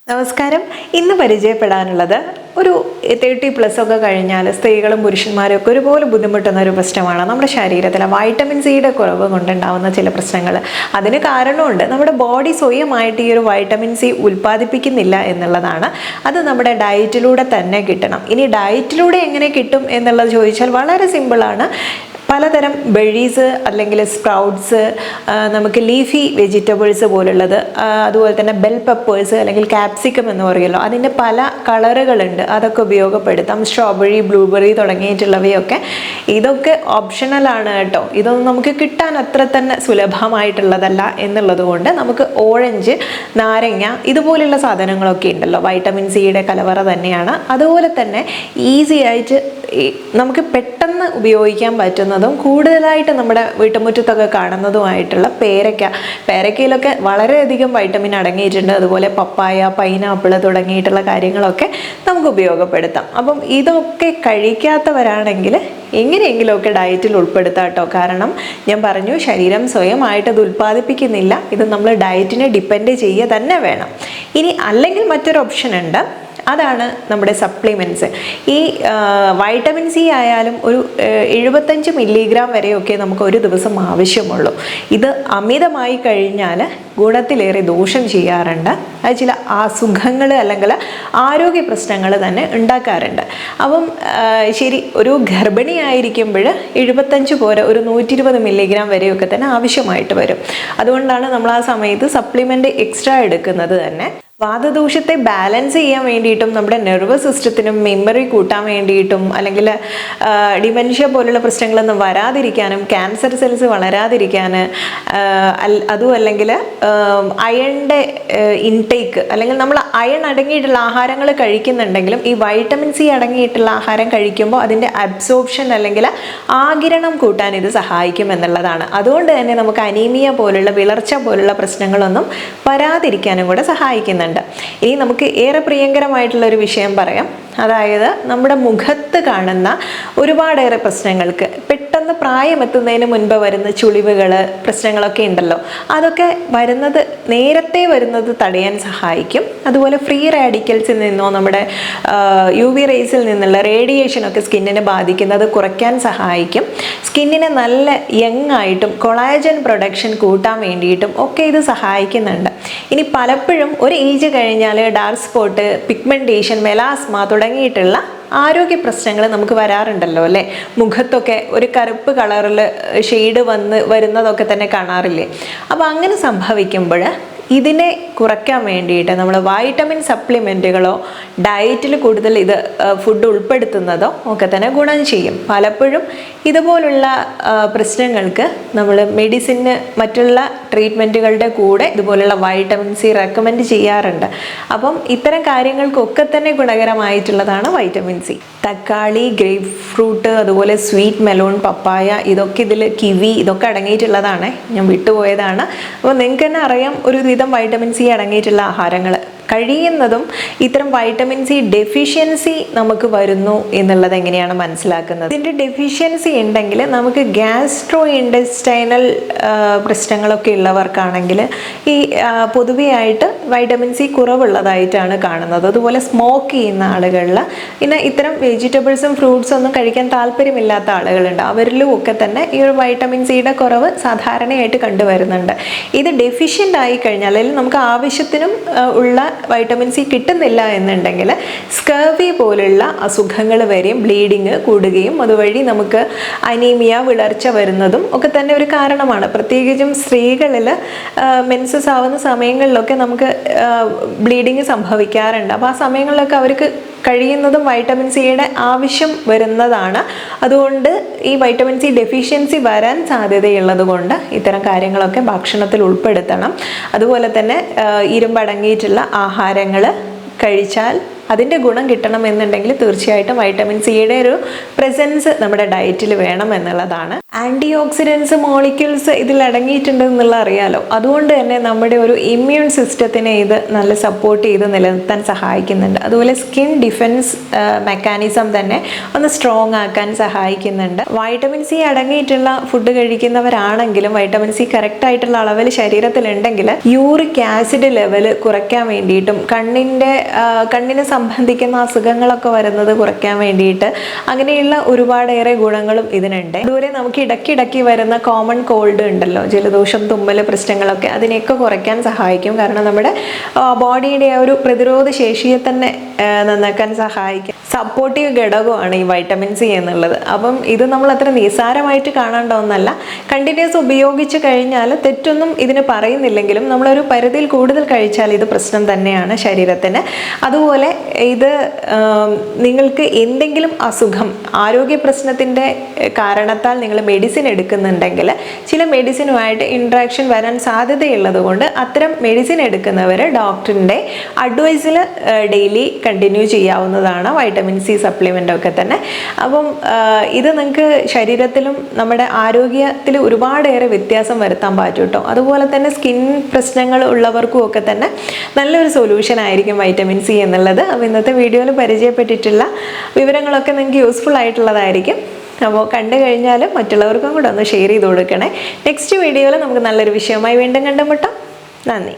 നമസ്കാരം. ഇന്ന് പരിചയപ്പെടാനുള്ളത് ഒരു 30+ ഒക്കെ കഴിഞ്ഞാൽ സ്ത്രീകളും പുരുഷന്മാരും ഒക്കെ ഒരുപോലെ ബുദ്ധിമുട്ടുന്ന ഒരു പ്രശ്നമാണ് നമ്മുടെ ശരീരത്തിലെ വൈറ്റമിൻ സിയുടെ കുറവ് കൊണ്ടുണ്ടാവുന്ന ചില പ്രശ്നങ്ങൾ. അതിന് കാരണമുണ്ട്. നമ്മുടെ ബോഡി സ്വയമായിട്ട് ഈ ഒരു വൈറ്റമിൻ സി ഉൽപ്പാദിപ്പിക്കുന്നില്ല എന്നുള്ളതാണ്. അത് നമ്മുടെ ഡയറ്റിലൂടെ തന്നെ കിട്ടണം. ഇനി ഡയറ്റിലൂടെ എങ്ങനെ കിട്ടും എന്നുള്ളത് ചോദിച്ചാൽ വളരെ സിമ്പിളാണ്. പലതരം ബെഴീസ് അല്ലെങ്കിൽ സ്പ്രൗട്ട്സ്, നമുക്ക് ലീഫി വെജിറ്റബിൾസ് പോലുള്ളത്, അതുപോലെ തന്നെ ബെൽ പെപ്പേഴ്സ് അല്ലെങ്കിൽ ക്യാപ്സിക്കം എന്ന് പറയുമല്ലോ, അതിൻ്റെ പല കളറുകളുണ്ട്, അതൊക്കെ ഉപയോഗപ്പെടുത്താം. സ്ട്രോബെറി, ബ്ലൂബെറി തുടങ്ങിയിട്ടുള്ളവയൊക്കെ. ഇതൊക്കെ ഓപ്ഷണലാണ് കേട്ടോ. ഇതൊന്നും നമുക്ക് കിട്ടാൻ അത്ര തന്നെ സുലഭമായിട്ടുള്ളതല്ല എന്നുള്ളത് കൊണ്ട് നമുക്ക് ഓറഞ്ച്, നാരങ്ങ ഇതുപോലുള്ള സാധനങ്ങളൊക്കെ ഉണ്ടല്ലോ, വൈറ്റമിൻ സിയുടെ കലവറ തന്നെയാണ്. അതുപോലെ തന്നെ ഈസി ആയിട്ട് നമുക്ക് പെട്ടെന്ന് ഉപയോഗിക്കാൻ പറ്റുന്നതും കൂടുതലായിട്ട് നമ്മുടെ വീട്ടുമുറ്റത്തൊക്കെ കാണുന്നതുമായിട്ടുള്ള പേരക്കയിലൊക്കെ വളരെയധികം വൈറ്റമിൻ അടങ്ങിയിട്ടുണ്ട്. അതുപോലെ പപ്പായ, പൈനാപ്പിൾ തുടങ്ങിയിട്ടുള്ള കാര്യങ്ങളൊക്കെ നമുക്ക് ഉപയോഗപ്പെടുത്താം. അപ്പം ഇതൊക്കെ കഴിക്കാത്തവരാണെങ്കിൽ എങ്ങനെയെങ്കിലുമൊക്കെ ഡയറ്റിൽ ഉൾപ്പെടുത്താം കേട്ടോ. കാരണം ഞാൻ പറഞ്ഞു, ശരീരം സ്വയമായിട്ട് അത് ഉൽപ്പാദിപ്പിക്കുന്നില്ല. ഇത് നമ്മൾ ഡയറ്റിനെ ഡിപ്പെൻഡ് ചെയ്യുക തന്നെ വേണം. ഇനി അല്ലെങ്കിൽ മറ്റൊരു ഓപ്ഷൻ ഉണ്ട്, അതാണ് നമ്മുടെ സപ്ലിമെൻറ്റ്സ്. ഈ വൈറ്റമിൻ സി ആയാലും ഒരു 75 മില്ലിഗ്രാം വരെയൊക്കെ നമുക്ക് ഒരു ദിവസം ആവശ്യമുള്ളൂ. ഇത് അമിതമായി കഴിഞ്ഞാൽ ഗുണത്തിലേറെ ദോഷം ചെയ്യാറുണ്ട്. അത് ചില അസുഖങ്ങൾ അല്ലെങ്കിൽ ആരോഗ്യ പ്രശ്നങ്ങൾ തന്നെ ഉണ്ടാക്കാറുണ്ട്. അപ്പം ശരി, ഒരു ഗർഭിണിയായിരിക്കുമ്പോൾ 75 പോരെ, ഒരു 120 മില്ലിഗ്രാം വരെയൊക്കെ തന്നെ ആവശ്യമായിട്ട് വരും. അതുകൊണ്ടാണ് നമ്മൾ ആ സമയത്ത് സപ്ലിമെൻ്റ് എക്സ്ട്രാ എടുക്കുന്നത് തന്നെ. വാതദോഷത്തെ ബാലൻസ് ചെയ്യാൻ വേണ്ടിയിട്ടും നമ്മുടെ നെർവസ് സിസ്റ്റത്തിനും മെമ്മറി കൂട്ടാൻ വേണ്ടിയിട്ടും അല്ലെങ്കിൽ ഡിമെൻഷ്യ പോലുള്ള പ്രശ്നങ്ങളൊന്നും വരാതിരിക്കാനും ക്യാൻസർ സെൽസ് വളരാതിരിക്കാൻ, അതും അല്ലെങ്കിൽ അയണിൻ്റെ ഇൻടേക്ക് അല്ലെങ്കിൽ നമ്മൾ അയൺ അടങ്ങിയിട്ടുള്ള ആഹാരങ്ങൾ കഴിക്കുന്നുണ്ടെങ്കിലും ഈ വൈറ്റമിൻ സി അടങ്ങിയിട്ടുള്ള ആഹാരം കഴിക്കുമ്പോൾ അതിൻ്റെ അബ്സോർപ്ഷൻ അല്ലെങ്കിൽ ആഗിരണം കൂട്ടാൻ ഇത് സഹായിക്കും എന്നുള്ളതാണ്. അതുകൊണ്ട് തന്നെ നമുക്ക് അനീമിയ പോലുള്ള, വിളർച്ച പോലുള്ള പ്രശ്നങ്ങളൊന്നും വരാതിരിക്കാനും കൂടെ സഹായിക്കുന്നുണ്ട്. ഇനി നമുക്ക് ഏറെ പ്രിയങ്കരമായിട്ടുള്ള ഒരു വിഷയം പറയാം. അതായത് നമ്മുടെ മുഖത്ത് കാണുന്ന ഒരുപാടേറെ പ്രശ്നങ്ങൾക്ക് പെട്ടെന്ന് പ്രായമെത്തുന്നതിന് മുൻപ് വരുന്ന ചുളിവുകൾ, പ്രശ്നങ്ങളൊക്കെ ഉണ്ടല്ലോ, അതൊക്കെ നേരത്തെ വരുന്നത് തടയാൻ സഹായിക്കും. അതുപോലെ ഫ്രീ റാഡിക്കൽസിൽ നിന്നോ നമ്മുടെ UV റേസിൽ നിന്നുള്ള റേഡിയേഷനൊക്കെ സ്കിന്നിനെ ബാധിക്കുന്നത് കുറയ്ക്കാൻ സഹായിക്കും. സ്കിന്നിനെ നല്ല യങ് ആയിട്ടും കൊളാജൻ പ്രൊഡക്ഷൻ കൂട്ടാൻ വേണ്ടിയിട്ടും ഒക്കെ ഇത് സഹായിക്കുന്നുണ്ട്. ഇനി പലപ്പോഴും ഒരു ഏജ് കഴിഞ്ഞാൽ ഡാർക്ക് സ്പോട്ട്, പിഗ്മെൻറ്റേഷൻ, മെലാസ്മ തുടങ്ങിയിട്ടുള്ള ആരോഗ്യ പ്രശ്നങ്ങൾ നമുക്ക് വരാറുണ്ടല്ലോ അല്ലേ. മുഖത്തൊക്കെ ഒരു കറുപ്പ് കളറിൽ ഷെയ്ഡ് വരുന്നതൊക്കെ തന്നെ കാണാറില്ലേ. അപ്പോൾ അങ്ങനെ സംഭവിക്കുമ്പോൾ ഇതിനെ കുറയ്ക്കാൻ വേണ്ടിയിട്ട് നമ്മൾ വൈറ്റമിൻ സപ്ലിമെൻറ്റുകളോ ഡയറ്റിൽ കൂടുതൽ ഇത് ഫുഡ് ഉൾപ്പെടുത്തുന്നതോ ഒക്കെ തന്നെ ഗുണം ചെയ്യും. പലപ്പോഴും ഇതുപോലുള്ള പ്രശ്നങ്ങൾക്ക് നമ്മൾ മെഡിസിന്, മറ്റുള്ള ട്രീറ്റ്മെൻറ്റുകളുടെ കൂടെ ഇതുപോലുള്ള വൈറ്റമിൻ സി റെക്കമെൻഡ് ചെയ്യാറുണ്ട്. അപ്പം ഇത്തരം കാര്യങ്ങൾക്കൊക്കെ തന്നെ ഗുണകരമായിട്ടുള്ളതാണ് വൈറ്റമിൻ സി. തക്കാളി, ഗ്രേപ്പ് ഫ്രൂട്ട്, അതുപോലെ സ്വീറ്റ് മെലോൺ, പപ്പായ, ഇതൊക്കെ ഇതിൽ കിവി, ഇതൊക്കെ അടങ്ങിയിട്ടുള്ളതാണ്. ഞാൻ വിട്ടുപോയതാണ്. അപ്പോൾ നിങ്ങൾക്ക് തന്നെ അറിയാം, ഒരു വിധം വൈറ്റമിൻ സി അടങ്ങിയിട്ടുള്ള ആഹാരങ്ങൾ കഴിയുന്നതും ഇത്തരം വൈറ്റമിൻ സി ഡെഫിഷ്യൻസി നമുക്ക് വരുന്നു എന്നുള്ളത് എങ്ങനെയാണ് മനസ്സിലാക്കുന്നത്. ഇതിൻ്റെ ഡെഫിഷ്യൻസി ഉണ്ടെങ്കിൽ നമുക്ക് ഗ്യാസ്ട്രോ ഇൻഡസ്റ്റൈനൽ പ്രശ്നങ്ങളൊക്കെ ഉള്ളവർക്കാണെങ്കിൽ ഈ പൊതുവെയായിട്ട് വൈറ്റമിൻ സി കുറവുള്ളതായിട്ടാണ് കാണുന്നത്. അതുപോലെ സ്മോക്ക് ചെയ്യുന്ന ആളുകളിൽ, പിന്നെ ഇത്തരം വെജിറ്റബിൾസും ഫ്രൂട്ട്സും ഒന്നും കഴിക്കാൻ താല്പര്യമില്ലാത്ത ആളുകളുണ്ട്, അവരിലും ഒക്കെ തന്നെ ഈ ഒരു വൈറ്റമിൻ സിയുടെ കുറവ് സാധാരണയായിട്ട് കണ്ടുവരുന്നുണ്ട്. ഇത് ഡെഫിഷ്യൻ്റ് ആയി കഴിഞ്ഞാൽ, അല്ലെങ്കിൽ നമുക്ക് ആവശ്യത്തിനും ഉള്ള വൈറ്റമിൻ സി കിട്ടുന്നില്ല എന്നുണ്ടെങ്കിൽ സ്കർവി പോലുള്ള അസുഖങ്ങൾ വരെയും, ബ്ലീഡിങ് കൂടുകയും അതുവഴി നമുക്ക് അനീമിയ, വിളർച്ച വരുന്നതും ഒക്കെ തന്നെ ഒരു കാരണമാണ്. പ്രത്യേകിച്ചും സ്ത്രീകളിൽ മെൻസസ് ആവുന്ന സമയങ്ങളിലൊക്കെ നമുക്ക് ബ്ലീഡിങ് സംഭവിക്കാറുണ്ട്. അപ്പോൾ ആ സമയങ്ങളിലൊക്കെ അവർക്ക് കഴിയുന്നതും വൈറ്റമിൻ സിയുടെ ആവശ്യം വരുന്നതാണ്. അതുകൊണ്ട് ഈ വൈറ്റമിൻ സി ഡെഫിഷ്യൻസി വരാൻ സാധ്യതയുള്ളത് കൊണ്ട് ഇത്തരം കാര്യങ്ങളൊക്കെ ഭക്ഷണത്തിൽ ഉൾപ്പെടുത്തണം. അതുപോലെ തന്നെ ഇരുമ്പടങ്ങിയിട്ടുള്ള ആഹാരങ്ങൾ കഴിച്ചാൽ അതിൻ്റെ ഗുണം കിട്ടണമെന്നുണ്ടെങ്കിൽ തീർച്ചയായിട്ടും വൈറ്റമിൻ സിയുടെ ഒരു പ്രസൻസ് നമ്മുടെ ഡയറ്റിൽ വേണം എന്നുള്ളതാണ്. ആൻറ്റി ഓക്സിഡൻസ് മോളിക്യൂൾസ് ഇതിൽ അടങ്ങിയിട്ടുണ്ട് എന്നുള്ള അറിയാലോ. അതുകൊണ്ട് തന്നെ നമ്മുടെ ഒരു ഇമ്മ്യൂൺ സിസ്റ്റത്തിനെ ഇത് നല്ല സപ്പോർട്ട് ചെയ്ത് നിലനിർത്താൻ സഹായിക്കുന്നുണ്ട്. അതുപോലെ സ്കിൻ ഡിഫെൻസ് മെക്കാനിസം തന്നെ ഒന്ന് സ്ട്രോങ് ആക്കാൻ സഹായിക്കുന്നുണ്ട്. വൈറ്റമിൻ സി അടങ്ങിയിട്ടുള്ള ഫുഡ് കഴിക്കുന്നവരാണെങ്കിലും വൈറ്റമിൻ സി കറക്റ്റ് ആയിട്ടുള്ള അളവിൽ ശരീരത്തിലുണ്ടെങ്കിൽ യൂറിക് ആസിഡ് ലെവൽ കുറയ്ക്കാൻ വേണ്ടിയിട്ടും കണ്ണിനെ സംബന്ധിക്കുന്ന അസുഖങ്ങളൊക്കെ വരുന്നത് കുറയ്ക്കാൻ വേണ്ടിയിട്ട് അങ്ങനെയുള്ള ഒരുപാടേറെ ഗുണങ്ങളും ഇതിനുണ്ട്. അതുപോലെ നമുക്ക് ഇടയ്ക്കിടയ്ക്ക് വരുന്ന കോമൺ കോൾഡ് ഉണ്ടല്ലോ, ജലദോഷം തുമ്മൽ പ്രശ്നങ്ങളൊക്കെ, അതിനെയൊക്കെ കുറയ്ക്കാൻ സഹായിക്കും. കാരണം നമ്മുടെ ബോഡിയുടെ ആ ഒരു പ്രതിരോധ ശേഷിയെ തന്നെ നന്നാക്കാൻ സഹായിക്കും. സപ്പോർട്ടീവ് ഘടകമാണ് ഈ വൈറ്റമിൻ സി എന്നുള്ളത്. അപ്പം ഇത് നമ്മൾ അത്ര നിസ്സാരമായിട്ട് കാണേണ്ട ഒന്നല്ല. കണ്ടിന്യൂസ് ഉപയോഗിച്ച് കഴിഞ്ഞാൽ തെറ്റൊന്നും ഇതിന് പറയുന്നില്ലെങ്കിലും നമ്മളൊരു പരിധിയിൽ കൂടുതൽ കഴിച്ചാൽ ഇത് പ്രശ്നം തന്നെയാണ് ശരീരത്തിന്. അതുപോലെ ഇത് നിങ്ങൾക്ക് എന്തെങ്കിലും അസുഖം, ആരോഗ്യ പ്രശ്നത്തിൻ്റെ കാരണത്താൽ നിങ്ങൾ മെഡിസിൻ എടുക്കുന്നുണ്ടെങ്കിൽ ചില മെഡിസിനുമായിട്ട് ഇൻട്രാക്ഷൻ വരാൻ സാധ്യതയുള്ളത് കൊണ്ട് അത്തരം മെഡിസിൻ എടുക്കുന്നവർ ഡോക്ടറിൻ്റെ അഡ്വൈസിൽ ഡെയിലി കണ്ടിന്യൂ ചെയ്യാവുന്നതാണ് വൈറ്റമിൻ സി സപ്ലിമെൻ്റ് ഒക്കെ തന്നെ. അപ്പം ഇത് നിങ്ങൾക്ക് ശരീരത്തിലും നമ്മുടെ ആരോഗ്യത്തിൽ ഒരുപാടേറെ വ്യത്യാസം വരുത്താൻ പറ്റും കേട്ടോ. അതുപോലെ തന്നെ സ്കിൻ പ്രശ്നങ്ങൾ ഉള്ളവർക്കും ഒക്കെ തന്നെ നല്ലൊരു സൊല്യൂഷൻ ആയിരിക്കും വൈറ്റമിൻ സി എന്നുള്ളത്. അപ്പോൾ ഇന്നത്തെ വീഡിയോയിൽ പരിചയപ്പെട്ടിട്ടുള്ള വിവരങ്ങളൊക്കെ നിങ്ങൾക്ക് യൂസ്ഫുൾ ആയിട്ടുള്ളതായിരിക്കും. അപ്പോൾ കണ്ടു കഴിഞ്ഞാൽ മറ്റുള്ളവർക്കും കൂടെ ഒന്ന് ഷെയർ ചെയ്ത് കൊടുക്കണേ. നെക്സ്റ്റ് വീഡിയോയിൽ നമുക്ക് നല്ലൊരു വിഷയമായി വീണ്ടും കണ്ടുമുട്ടാം. നന്ദി.